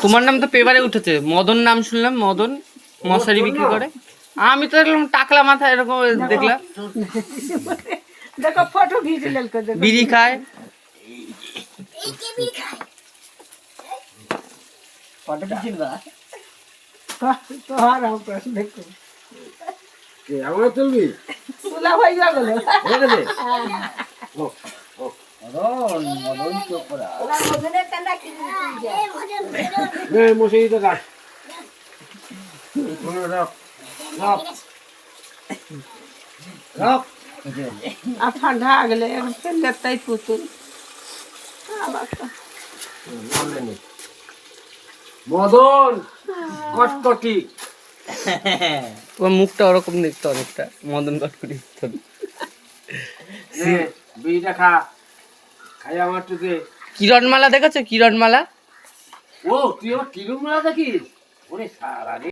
তোমার নাম তো পেপারে উঠেছে, মদন নাম শুনলাম, মদন মশারি বিক্রি করে। আমি তো দেখলাম টাকলা মাথা এরকম দেখলাম। দেখো ফটো ভিডিও করে বিড়ি খায়। ফটো দিছিল না তো আর প্রশ্ন দেখো আমরা চলবি তুলা হয়ে যাবে মদন মদন চোপড়া মশারিটা রাখ রাখ রাখ রাখ আর ঠান্ডা आ গেলে लेताई पुतुल মদন কটকটি ওর মুখটা ওরকম দেখতে অনেকটা মদন কটকটি। বিড়িটা খা খাই আমার টুকে। কিরণমালা দেখেছো? কিরণমালা ও তুই আমার কিরম দেখিস ওরে সারা